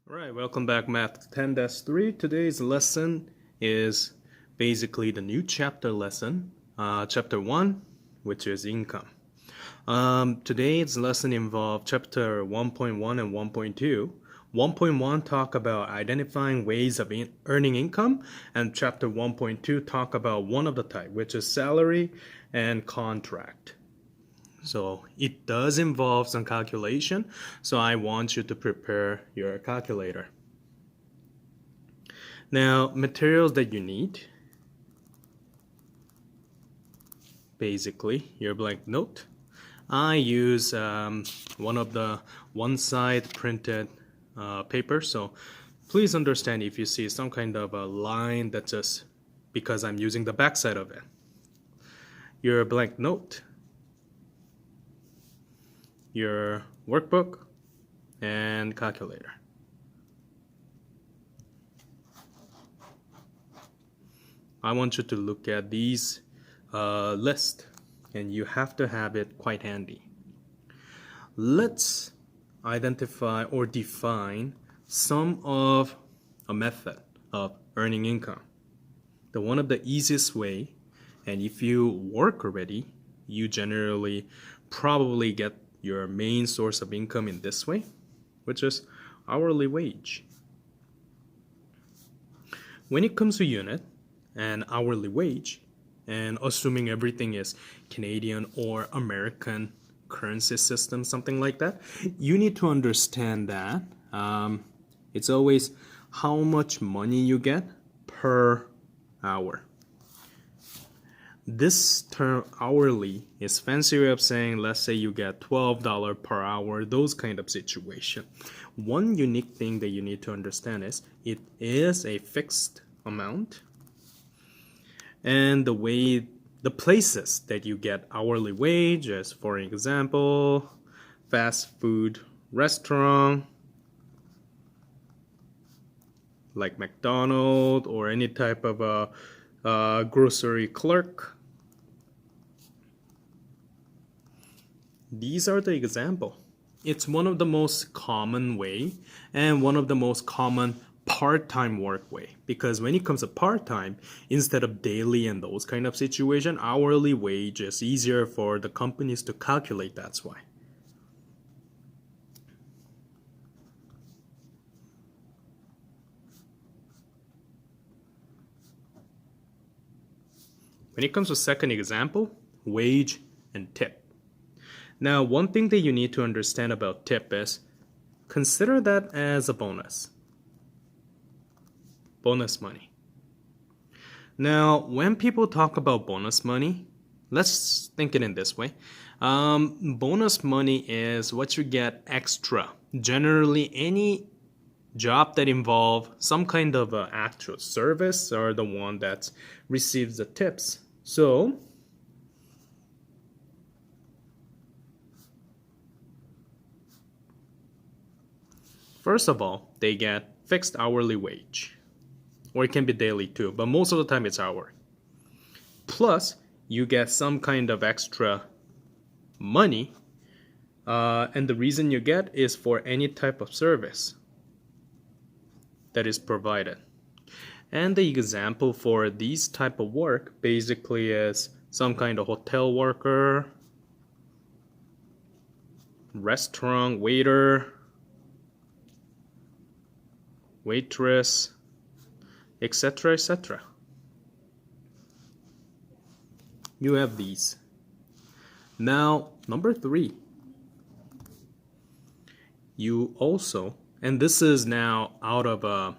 Alright, welcome back Math 10-3. Today's lesson is basically the new chapter lesson, chapter 1, which is income. Today's lesson involves chapter 1.1 and 1.2. 1.1 talk about identifying ways of earning income, and chapter 1.2 talk about one of the type, which is salary and contract. So it does involve some calculation, so I want you to prepare your calculator. Now, materials that you need, basically your blank note. I use one of the one-side printed paper, so please understand if you see some kind of a line, that's just because I'm using the back side of it. Your blank note, your workbook, and calculator. I want you to look at these list, and you have to have it quite handy. Let's identify or define some of a method of earning income. The one of the easiest way, and if you work already, you generally probably get your main source of income in this way, which is hourly wage. When it comes to unit and hourly wage, and assuming everything is Canadian or American currency system, something like that, you need to understand that it's always how much money you get per hour. This term hourly is fancy way of saying, let's say you get $12 per hour, those kind of situation. One unique thing that you need to understand is it is a fixed amount, and the places that you get hourly wage is, for example, fast food restaurant like McDonald's, or any type of a grocery clerk. These are the example. It's one of the most common way and one of the most common part-time work way, because when it comes to part-time, instead of daily and those kind of situation, hourly wage is easier for the companies to calculate. That's why. When it comes to second example, wage and tip. Now, one thing that you need to understand about tip is, consider that as a bonus. Bonus money. Now, when people talk about bonus money, let's think it in this way. Bonus money is what you get extra. Generally, any job that involve some kind of actual service are the one that receives the tips. So, first of all, they get fixed hourly wage, or it can be daily too, but most of the time it's hour. Plus, you get some kind of extra money, and the reason you get is for any type of service that is provided. And the example for these type of work basically is some kind of hotel worker, restaurant waiter, waitress, etc., etc. You have these. Now, number 3, you also, and this is now out of a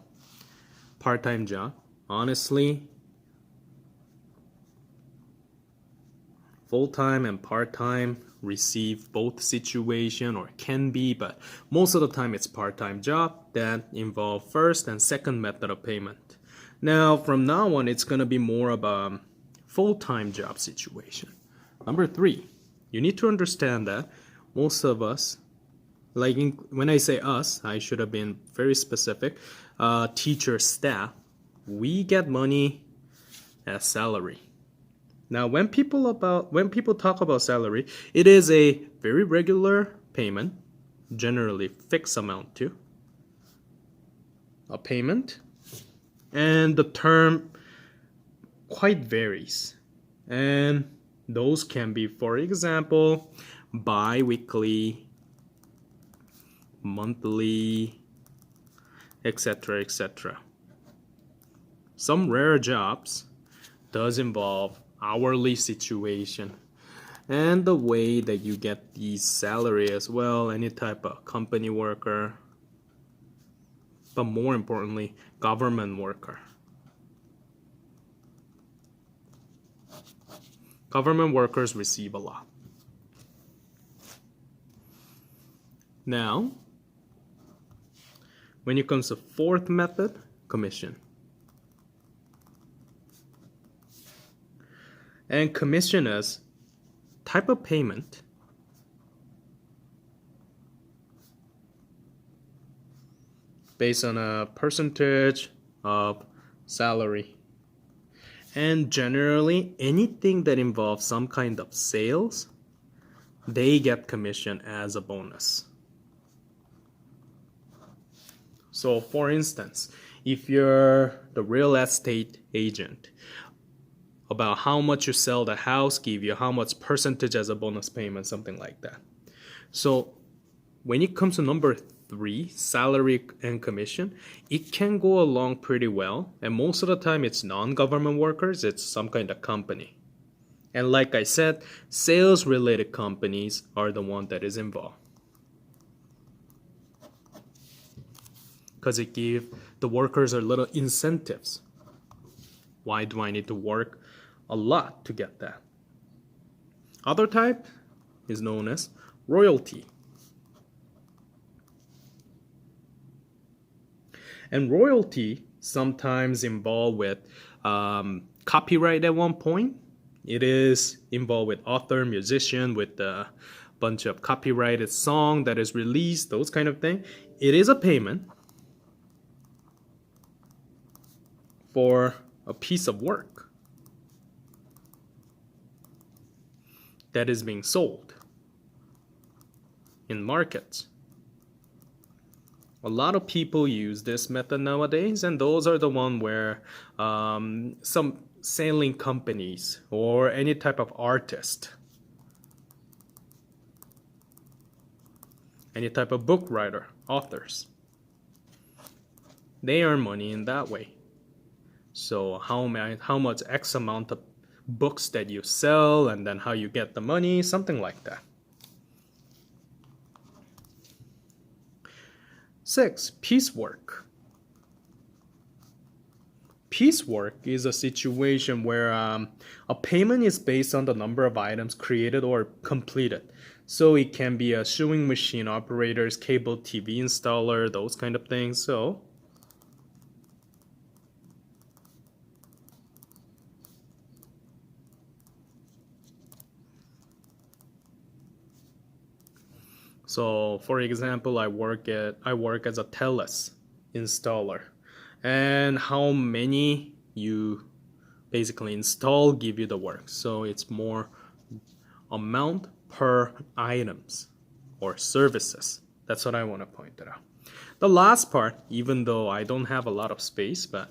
part-time job. Honestly, full-time and part-time receive both situation, or can be, but most of the time it's part-time job that involve first and second method of payment. Now, from now on, it's going to be more of a full-time job situation. Number 3, you need to understand that most of us, when I say us, I should have been very specific, teacher, staff, we get money as salary. Now, when people talk about salary, it is a very regular payment, generally fixed amount too. a payment, and the term quite varies. And those can be, for example, bi-weekly, monthly, etc., etc. Some rare jobs does involve hourly situation, and the way that you get the salary as well, any type of company worker, but more importantly, government worker. Government workers receive a lot. Now, when it comes to fourth method, commission. And commission is type of payment based on a percentage of salary. And generally, anything that involves some kind of sales, they get commission as a bonus. So for instance, if you're the real estate agent, about how much you sell the house, give you how much percentage as a bonus payment, something like that. So when it comes to number 3, salary and commission, it can go along pretty well. And most of the time it's non-government workers, it's some kind of company. And like I said, sales related companies are the one that is involved. Because it gives the workers a little incentives. Why do I need to work a lot to get that? Other type is known as royalty. And royalty sometimes involved with copyright at one point. It is involved with author, musician, with a bunch of copyrighted song that is released, those kind of thing. It is a payment for a piece of work that is being sold in markets. A lot of people use this method nowadays, and those are the one where some selling companies or any type of artist, any type of book writer, authors, they earn money in that way. So how much X amount of books that you sell, and then how you get the money, something like that. 6, piecework. Piecework is a situation where a payment is based on the number of items created or completed. So it can be a sewing machine operators, cable TV installer, those kind of things. So for example, I work as a TELUS installer, and how many you basically install give you the work. So it's more amount per items or services. That's what I want to point out. The last part, even though I don't have a lot of space, but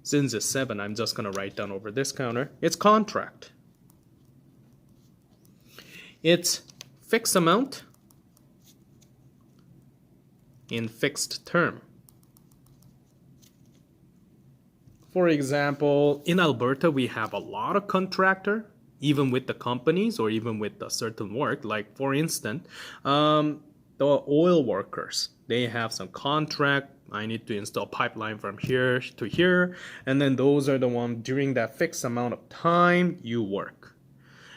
since it's 7, I'm just going to write down over this counter. It's contract. It's fixed amount in fixed term. For example, in Alberta, we have a lot of contractor, even with the companies or even with a certain work. Like for instance, the oil workers, they have some contract. I need to install pipeline from here to here, and then those are the ones during that fixed amount of time you work.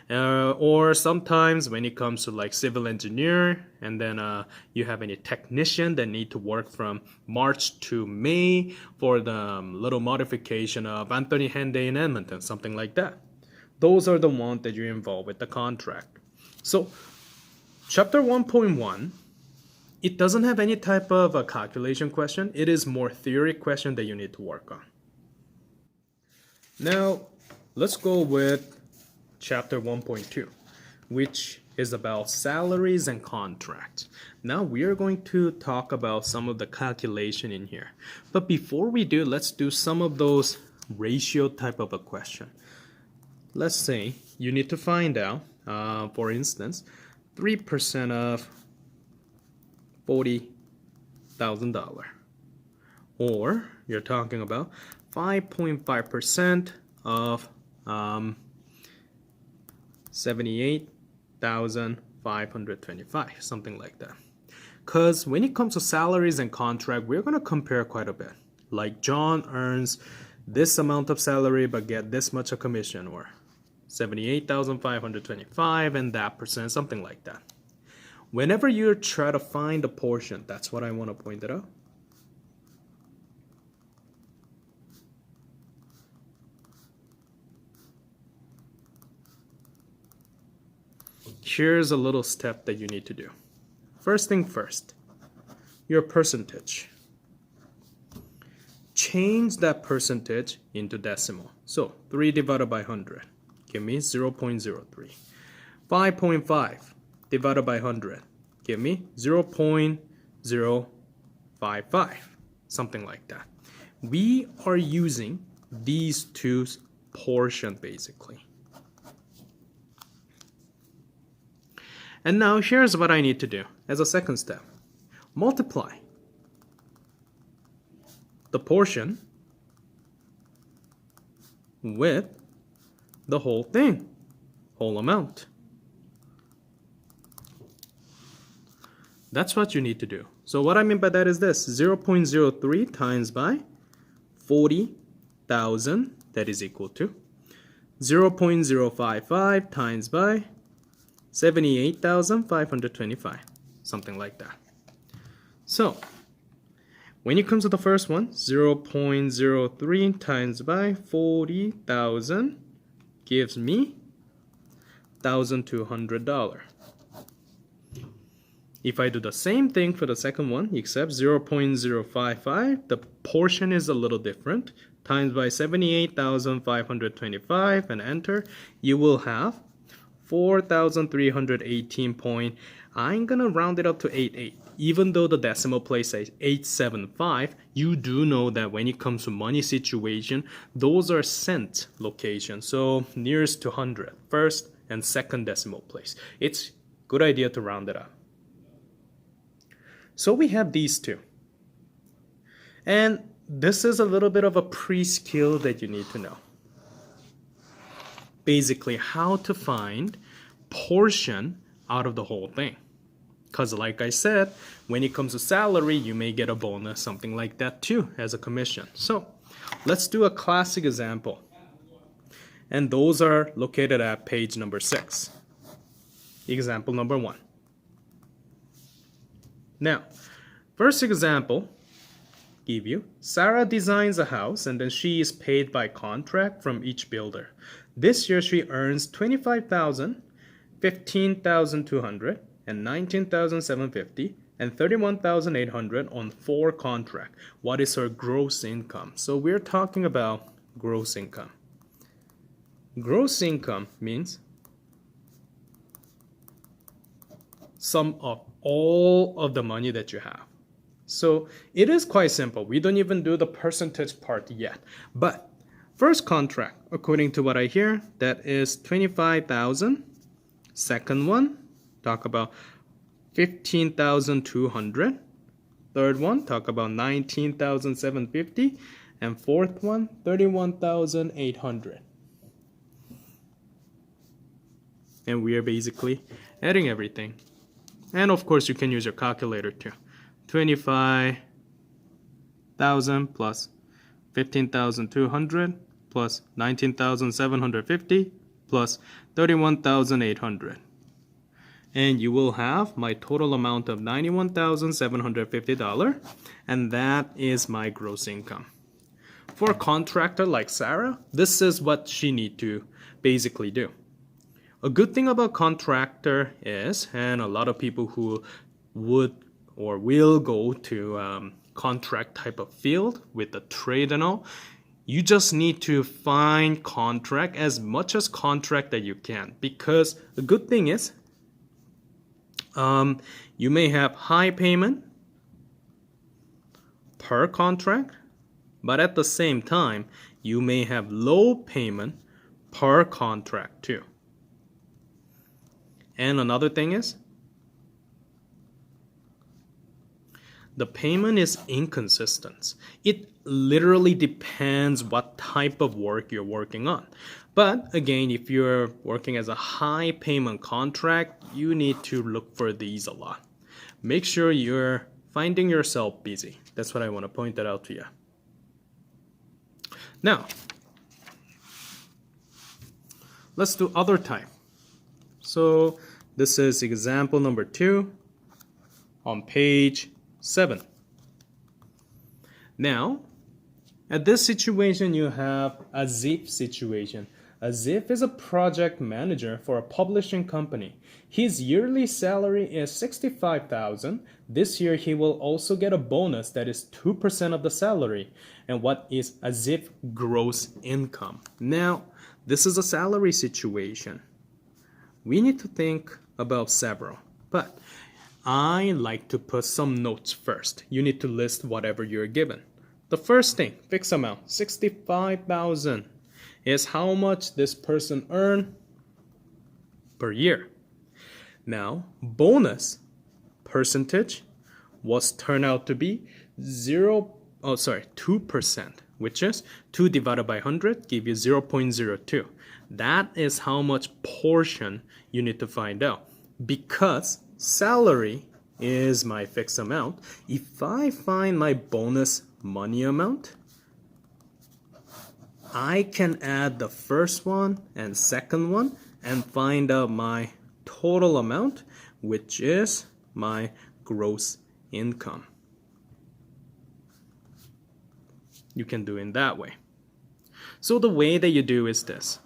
Or sometimes when it comes to like civil engineer, and then you have any technician that need to work from March to May for the little modification of Anthony Henday in Edmonton, something like that. Those are the ones that you're involved with the contract. So chapter 1.1, it doesn't have any type of a calculation question. It is more theory question that you need to work on. Now let's go with chapter 1.2, which is about salaries and contracts. Now we are going to talk about some of the calculation in here. But before we do, let's do some of those ratio type of a question. Let's say you need to find out, for instance, 3% of $40,000. Or you're talking about 5.5% of 78,525, something like that. Because when it comes to salaries and contract, we're going to compare quite a bit. Like John earns this amount of salary but get this much a commission, or 78,525 and that percent, something like that. Whenever you try to find a portion, that's what I want to point it out. Here's a little step that you need to do. First thing first, your percentage. Change that percentage into decimal. So 3 divided by 100, give me 0.03. 5.5 divided by 100, give me 0.055, something like that. We are using these two portions basically. And now here's what I need to do as a second step. Multiply the portion with the whole thing, whole amount. That's what you need to do. So what I mean by that is this: 0.03 times by 40,000, that is equal to 0.055 times by 78,525, something like that. So when it comes to the first one, 0.03 times by 40,000 gives me $1,200. If I do the same thing for the second one, except 0.055, the portion is a little different, times by 78,525 and enter, you will have 4,318 point, I'm gonna round it up to 88. Even though the decimal place says 875, you do know that when it comes to money situation, those are cent locations. So nearest to 100, first and second decimal place. It's good idea to round it up. So we have these two. And this is a little bit of a pre-skill that you need to know. Basically how to find portion out of the whole thing. Because like I said, when it comes to salary, you may get a bonus, something like that too, as a commission. So let's do a classic example. And those are located at page number 6. Example number 1. Now, first example, give you, Sarah designs a house and then she is paid by contract from each builder. This year she earns $25,000, $15,200, and $19,750, and $31,800 on 4 contract. What is her gross income? So we're talking about gross income. Gross income means sum of all of the money that you have. So it is quite simple. We don't even do the percentage part yet. But first contract, according to what I hear, that is $25,000. Second one, talk about $15,200. Third one, talk about $19,750. And fourth one, $31,800. And we are basically adding everything. And of course, you can use your calculator too. 25,000 plus 15,200 plus 19,750 plus 31,800. And you will have my total amount of $91,750, and that is my gross income. For a contractor like Sarah, this is what she needs to basically do. A good thing about contractor is, and a lot of people who would or will go to contract type of field with the trade and all, you just need to find contract as much as contract that you can, because the good thing is You may have high payment per contract, but at the same time, you may have low payment per contract too. And another thing is, the payment is inconsistent. It literally depends what type of work you're working on. But again, if you're working as a high payment contract, you need to look for these a lot. Make sure you're finding yourself busy. That's what I want to point that out to you. Now, let's do other type. So this is example number 2 on page 7. Now, at this situation, you have a Azif situation. Azif is a project manager for a publishing company. His yearly salary is $65,000. This year, he will also get a bonus that is 2% of the salary. And what is Azif gross income? Now, this is a salary situation. We need to think about several, but I like to put some notes first. You need to list whatever you're given. The first thing, fixed amount, $65,000 is how much this person earned per year. Now, bonus percentage was turned out to be 2%, which is 2 divided by 100 give you 0.02. That is how much portion you need to find out. Because salary is my fixed amount, if I find my bonus money amount, I can add the first one and second one and find out my total amount, which is my gross income. You can do it that way. So the way that you do is this.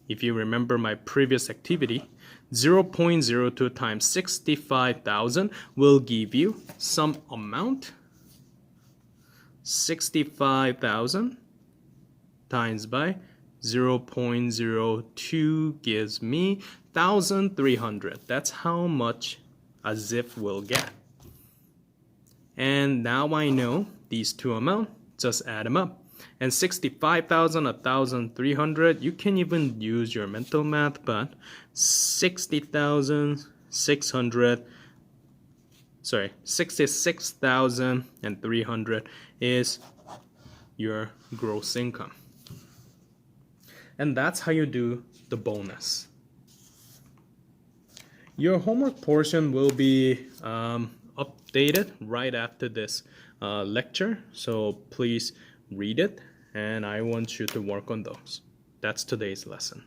If you remember my previous activity, 0.02 times 65,000 will give you some amount. 65,000 times by 0.02 gives me 1,300. That's how much Azif will get. And now I know these two amounts, just add them up. And 65,000, 1,300, you can even use your mental math, but 66,300 is your gross income. And that's how you do the bonus. Your homework portion will be updated right after this lecture, so please read it, and I want you to work on those. That's today's lesson.